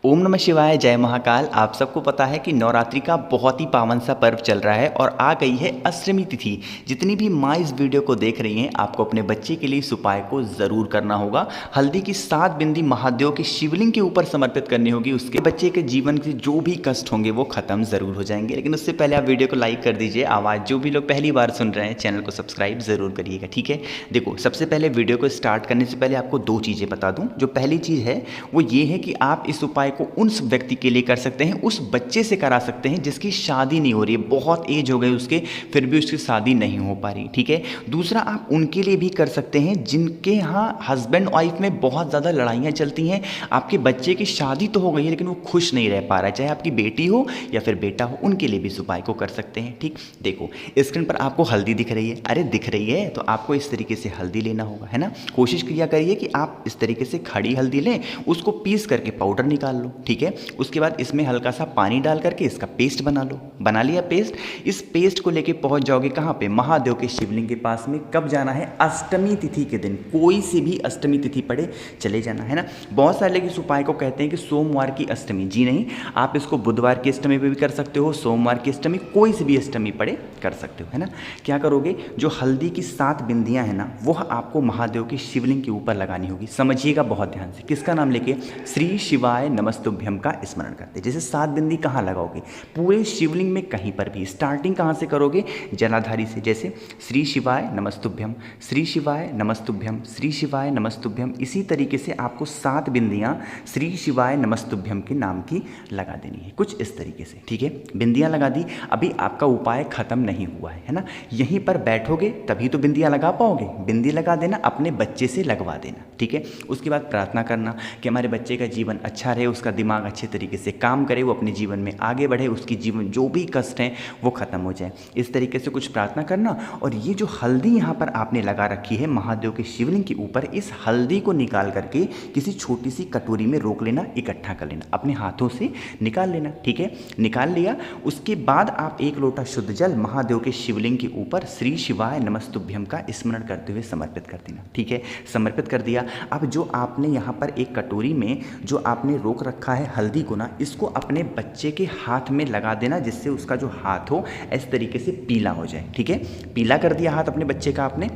ओम नमः शिवाय, जय महाकाल। आप सबको पता है कि नवरात्रि का बहुत ही पावन सा पर्व चल रहा है और आ गई है अष्टमी तिथि। जितनी भी माँ इस वीडियो को देख रही हैं, आपको अपने बच्चे के लिए इस उपाय को ज़रूर करना होगा। हल्दी की 7 बिंदी महादेव के शिवलिंग के ऊपर समर्पित करनी होगी। उसके बच्चे के जीवन के जो भी कष्ट होंगे वो खत्म ज़रूर हो जाएंगे। लेकिन उससे पहले आप वीडियो को लाइक कर दीजिए। आवाज़ जो भी लोग पहली बार सुन रहे हैं, चैनल को सब्सक्राइब ज़रूर करिएगा, ठीक है। देखो, सबसे पहले वीडियो को स्टार्ट करने से पहले आपको 2 चीज़ें बता दूँ। जो पहली चीज़ है वो ये है कि आप इस उपाय को उन व्यक्ति के लिए कर सकते हैं, उस बच्चे से करा सकते हैं जिसकी शादी नहीं हो रही है, बहुत एज हो गई उसके, फिर भी उसकी शादी नहीं हो पा रही, ठीक है। दूसरा, आप उनके लिए भी कर सकते हैं जिनके यहाँ हस्बैंड वाइफ में बहुत ज़्यादा लड़ाइयाँ चलती हैं। आपके बच्चे की शादी तो हो गई है लेकिन वो खुश नहीं रह पा रहा है, चाहे आपकी बेटी हो या फिर बेटा हो, उनके लिए भी इस उपाय को कर सकते हैं, ठीक। देखो, स्क्रीन पर आपको हल्दी दिख रही है, अरे दिख रही है तो आपको इस तरीके से हल्दी लेना होगा, है ना। कोशिश किया करिए कि आप इस तरीके से खड़ी हल्दी लें, उसको पीस करके पाउडर निकाल लो, ठीक है। उसके बाद इसमें हल्का सा पानी डाल करके इसका पेस्ट बना लो। बना लिया पेस्ट। इस पेस्ट को लेके पहुंच जाओगे कहाँ पे? महादेव के शिवलिंग के पास में। कब जाना है? अष्टमी तिथि के दिन। कोई सी भी अष्टमी तिथि पड़े चले जाना, है ना। बहुत सारे लोग इस उपाय को कहते हैं कि सोमवार की अष्टमी। जी नहीं, आप इसको बुधवार की अष्टमी पे भी कर सकते हो, सोमवार की अष्टमी, कोई सी भी अष्टमी पड़े कर सकते हो, है ना। क्या करोगे? जो हल्दी की 7 बिंदियां हैं ना, वो आपको महादेव के शिवलिंग के ऊपर लगानी होगी। समझिएगा बहुत ध्यान से। किसका नाम लेके? श्री शिवाय नमस्तुभ्यम का स्मरण करते। जैसे 7 बिंदी कहाँ लगाओगे? पूरे शिवलिंग में कहीं पर भी। स्टार्टिंग कहाँ से करोगे? जलाधारी से। जैसे श्री शिवाय नमस्तुभ्यम, श्री शिवाय नमस्तुभ्यम, श्री शिवाय नमस्तुभ्यम। इसी तरीके से आपको 7 बिंदियाँ श्री शिवाय नमस्तुभ्यम के नाम की लगा देनी है, कुछ इस तरीके से, ठीक है। बिंदियाँ लगा दी। अभी आपका उपाय खत्म नहीं हुआ है ना। यहीं पर बैठोगे तभी तो बिंदियाँ लगा पाओगे। बिंदी लगा देना, अपने बच्चे से लगवा देना, ठीक है। उसके बाद प्रार्थना करना कि हमारे बच्चे का जीवन अच्छा रहे, उसका दिमाग अच्छे तरीके से काम करे, वो अपने जीवन में आगे बढ़े, उसकी जीवन जो भी कष्ट हैं वो खत्म हो जाए। इस तरीके से कुछ प्रार्थना करना। और ये जो हल्दी यहाँ पर आपने लगा रखी है महादेव के शिवलिंग के ऊपर, इस हल्दी को निकाल करके किसी छोटी सी कटोरी में रोक लेना, इकट्ठा कर लेना, अपने हाथों से निकाल लेना, ठीक है। निकाल लिया। उसके बाद आप 1 लोटा शुद्ध जल महादेव के शिवलिंग के ऊपर श्री शिवाय नमस्तुभ्यम का स्मरण करते हुए समर्पित कर देना, ठीक है। समर्पित कर दिया। अब जो आपने यहाँ पर एक कटोरी में जो आपने रोक रखा है हल्दी को ना, इसको अपने बच्चे के हाथ में लगा देना, जिससे उसका जो हाथ हो इस तरीके से पीला हो जाए, ठीक है। पीला कर दिया हाथ अपने बच्चे का आपने।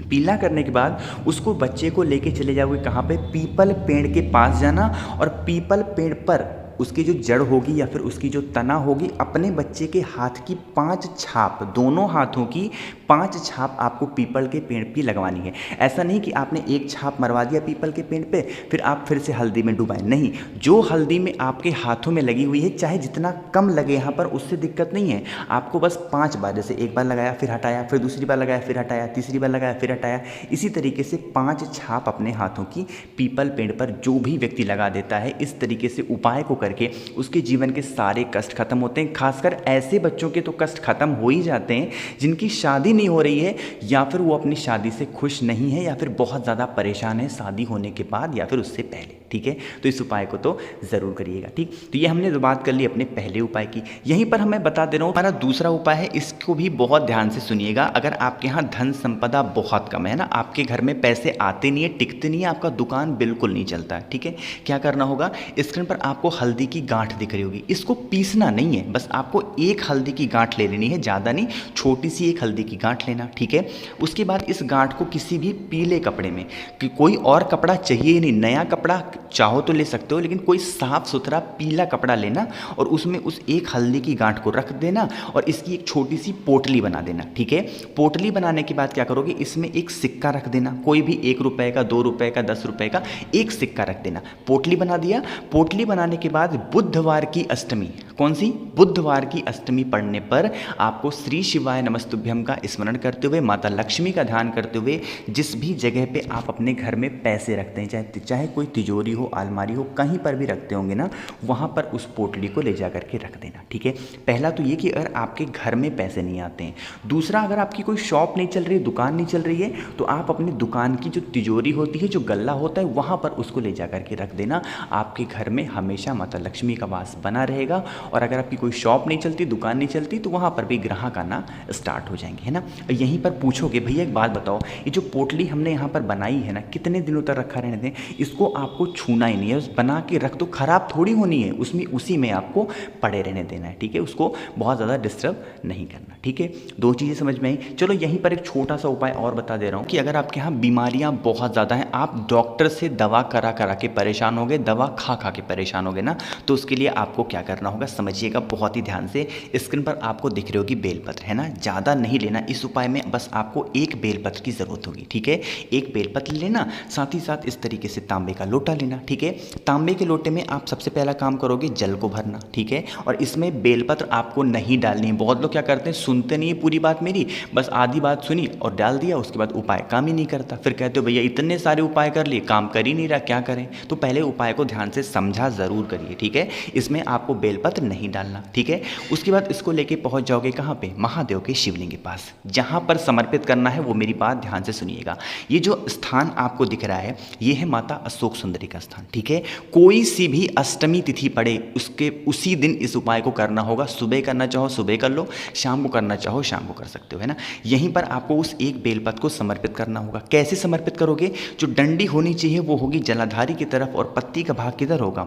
पीला करने के बाद उसको बच्चे को लेके चले जाओगे कहाँ पे? पीपल पेड़ के पास जाना और पीपल पेड़ पर उसकी जो जड़ होगी या फिर उसकी जो तना होगी, अपने बच्चे के हाथ की 5 छाप, दोनों हाथों की 5 छाप आपको पीपल के पेड़ पे लगवानी है। ऐसा नहीं कि आपने एक छाप मरवा दिया पीपल के पेड़ पे, फिर आप फिर से हल्दी में डुबाएं, नहीं। जो हल्दी में आपके हाथों में लगी हुई है, चाहे जितना कम लगे यहाँ पर, उससे दिक्कत नहीं है। आपको बस 5 बार, जैसे एक बार लगाया फिर हटाया, फिर दूसरी बार लगाया फिर हटाया, तीसरी बार लगाया फिर हटाया, इसी तरीके से 5 छाप अपने हाथों की पीपल पेड़ पर जो भी व्यक्ति लगा देता है, इस तरीके से उपाय को करके उसके जीवन के सारे कष्ट खत्म होते हैं। खासकर ऐसे बच्चों के तो कष्ट खत्म हो ही जाते हैं जिनकी शादी नहीं हो रही है, या फिर वो अपनी शादी से खुश नहीं है, या फिर बहुत ज़्यादा परेशान है शादी होने के बाद या फिर उससे पहले, ठीक है। तो इस उपाय को तो ज़रूर करिएगा, ठीक। तो ये हमने तो बात कर ली अपने पहले उपाय की। यहीं पर हमें बता दे रहा हूँ हमारा दूसरा उपाय है, इसको भी बहुत ध्यान से सुनिएगा। अगर आपके यहाँ धन संपदा बहुत कम है ना, आपके घर में पैसे आते नहीं है, टिकते नहीं है, आपका दुकान बिल्कुल नहीं चलता है, ठीक है। क्या करना होगा? स्क्रीन पर आपको हल्दी की गांठ दिख रही होगी, इसको पीसना नहीं है, बस आपको एक हल्दी की गांठ ले लेनी है, ज़्यादा नहीं, छोटी सी एक हल्दी की गांठ लेना, ठीक है। उसके बाद इस गांठ को किसी भी पीले कपड़े में, कि कोई और कपड़ा चाहिए ही नहीं, नया कपड़ा चाहो तो ले सकते हो, लेकिन कोई साफ सुथरा पीला कपड़ा लेना और उसमें उस एक हल्दी की गांठ को रख देना और इसकी एक छोटी सी पोटली बना देना, ठीक है। पोटली बनाने के बाद क्या करोगे? इसमें एक सिक्का रख देना, कोई भी 1 रुपए का, 2 रुपए का, 10 रुपए का एक सिक्का रख देना। पोटली बना दिया। पोटली बनाने के बाद बुधवार की अष्टमी, कौन सी? बुधवार की अष्टमी पढ़ने पर आपको श्री शिवाय नमस्तुभ्यम का स्मरण करते हुए, माता लक्ष्मी का ध्यान करते हुए, जिस भी जगह पे आप अपने घर में पैसे रखते हैं, चाहे कोई तिजोरी हो, अलमारी हो, कहीं पर भी रखते होंगे ना, वहाँ पर उस पोटली को ले जा करके रख देना, ठीक है। पहला तो ये कि अगर आपके घर में पैसे नहीं आते हैं। दूसरा, अगर आपकी कोई शॉप नहीं चल रही है, दुकान नहीं चल रही है, तो आप अपनी दुकान की जो तिजोरी होती है, जो गल्ला होता है, वहाँ पर उसको ले जा करके रख देना। आपके घर में हमेशा माता लक्ष्मी का वास बना रहेगा और अगर आपकी कोई शॉप नहीं चलती, दुकान नहीं चलती, तो वहाँ पर भी ग्राहक आना स्टार्ट हो जाएंगे, है ना। यहीं पर पूछोगे भैया एक बात बताओ, ये जो पोटली हमने यहाँ पर बनाई है ना, कितने दिनों तक रखा रहने दें? इसको आपको छूना ही नहीं है, बस बना के रख दो, खराब थोड़ी होनी है, उसमें उसी में आपको पड़े रहने देना है, ठीक है। उसको बहुत ज़्यादा डिस्टर्ब नहीं करना, ठीक है। दो चीज़ें समझ में आई। चलो यहीं पर एक छोटा सा उपाय और बता दे रहा हूँ कि अगर आपके यहाँ बीमारियाँ बहुत ज़्यादा हैं, आप डॉक्टर से दवा करा करा के परेशान हो गए, दवा खा खा के परेशान हो गए ना, तो उसके लिए आपको क्या करना होगा समझिएगा बहुत ही ध्यान से। स्क्रीन पर आपको दिख रही होगी बेलपत्र, है ना। ज़्यादा नहीं लेना इस उपाय में, बस आपको एक बेलपत्र की ज़रूरत होगी, ठीक है। एक बेलपत्र लेना, साथ ही साथ इस तरीके से तांबे का लोटा लेना, ठीक है। तांबे के लोटे में आप सबसे पहला काम करोगे जल को भरना, ठीक है। और इसमें बेलपत्र आपको नहीं डालनी है। बहुत लोग क्या करते हैं, सुनते नहीं है पूरी बात मेरी, बस आधी बात सुनी और डाल दिया, उसके बाद उपाय काम ही नहीं करता। फिर कहते हो भैया इतने सारे उपाय कर लिए, काम कर ही नहीं रहा, क्या करें? तो पहले उपाय को ध्यान से समझा ज़रूर करिए, ठीक है। इसमें आपको बेलपत्र नहीं डालना, ठीक है। उसके बाद इसको लेके पहुंच जाओगे कहाँ पे? महादेव के शिवलिंग के पास, जहाँ पर समर्पित करना है वो मेरी बात ध्यान से सुनिएगा। ये जो स्थान आपको दिख रहा है, ये है माता अशोक सुंदरी का स्थान, ठीक है। कोई सी भी अष्टमी तिथि पड़े उसके उसी दिन इस उपाय को करना होगा। सुबह करना चाहो सुबह कर लो, शाम को करना चाहो शाम को कर सकते हो, है ना। यहीं पर आपको उस एक बेलपत्र को समर्पित करना होगा। कैसे समर्पित करोगे? जो डंडी होनी चाहिए वो होगी जलाधारी की तरफ और पत्ती का भाग किधर होगा?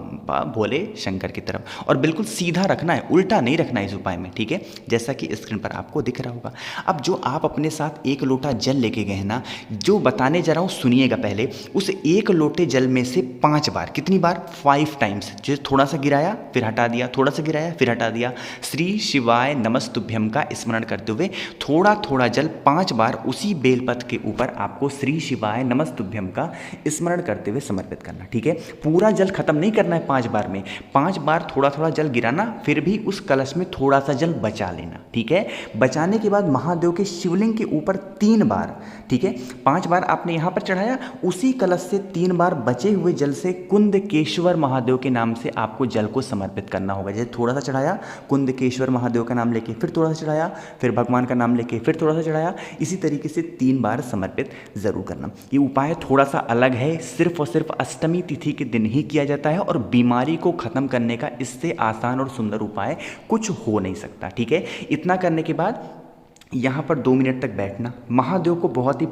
भोले शंकर की तरफ। और बिल्कुल सीधा रखना है, उल्टा नहीं रखना है इस उपाय में, ठीक है, जैसा कि स्क्रीन पर आपको दिख रहा होगा। अब जो आप अपने साथ एक लोटा जल लेके गए हैं ना, जो बताने जा रहा हूँ सुनिएगा पहले। उस एक लोटे जल में से 5 बार, कितनी बार? 5 टाइम्स। जो थोड़ा सा गिराया फिर हटा दिया, थोड़ा सा गिराया फिर हटा दिया, श्री शिवाय नमस्तुभ्यम का स्मरण करते हुए थोड़ा थोड़ा जल 5 बार उसी बेलपत्र के ऊपर आपको श्री शिवाय नमस्तुभ्यम का स्मरण करते हुए समर्पित करना, ठीक है। पूरा जल खत्म नहीं करना है 5 बार में, 5 बार थोड़ा थोड़ा जल गिराना, फिर भी उस कलश में थोड़ा सा जल बचा लेना, ठीक है। बचाने के बाद महादेव के शिवलिंग के ऊपर 3 बार, ठीक है। 5 बार आपने यहाँ पर चढ़ाया, उसी कलश से 3 बार बचे हुए जल से कुंदकेश्वर महादेव के नाम से आपको जल को समर्पित करना होगा। जैसे थोड़ा सा चढ़ाया कुंदकेश्वर महादेव का नाम लेके, फिर थोड़ा सा चढ़ाया, फिर भगवान का नाम लेके, फिर थोड़ा सा चढ़ाया, इसी तरीके से 3 बार समर्पित जरूर करना। ये उपाय थोड़ा सा अलग है, सिर्फ और सिर्फ अष्टमी तिथि के दिन ही किया जाता है और बीमारी को खत्म करने का इससे आसान और सुंदर उपाय कुछ हो नहीं सकता, ठीक है। इतना करने के बाद यहाँ पर 2 मिनट तक बैठना, महादेव को बहुत ही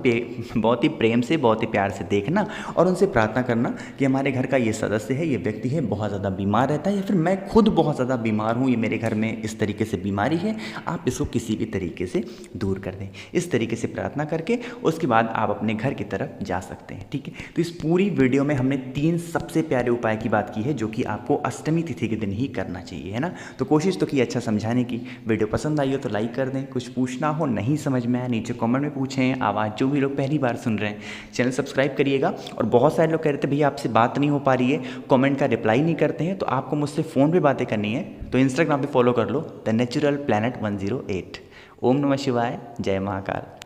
प्रेम से, बहुत ही प्यार से देखना और उनसे प्रार्थना करना कि हमारे घर का ये सदस्य है, ये व्यक्ति है, बहुत ज़्यादा बीमार रहता है, या फिर मैं खुद बहुत ज़्यादा बीमार हूँ, ये मेरे घर में इस तरीके से बीमारी है, आप इसको किसी भी तरीके से दूर कर दें। इस तरीके से प्रार्थना करके उसके बाद आप अपने घर की तरफ जा सकते हैं, ठीक है। तो इस पूरी वीडियो में हमने 3 सबसे प्यारे उपाय की बात की है, जो कि आपको अष्टमी तिथि के दिन ही करना चाहिए, है ना। तो कोशिश तो की अच्छा समझाने की। वीडियो पसंद आई हो तो लाइक कर दें, कुछ पूछना हो, नहीं समझ में आया, नीचे कमेंट में पूछें। आवाज़ जो भी लोग पहली बार सुन रहे हैं, चैनल सब्सक्राइब करिएगा। और बहुत सारे लोग कह रहे थे भैया आपसे बात नहीं हो पा रही है, कमेंट का रिप्लाई नहीं करते हैं, तो आपको मुझसे फ़ोन पे बातें करनी है तो इंस्टाग्राम पे फॉलो कर लो, द नेचुरल प्लैनेट 108। ओम नमः शिवाय, जय महाकाल।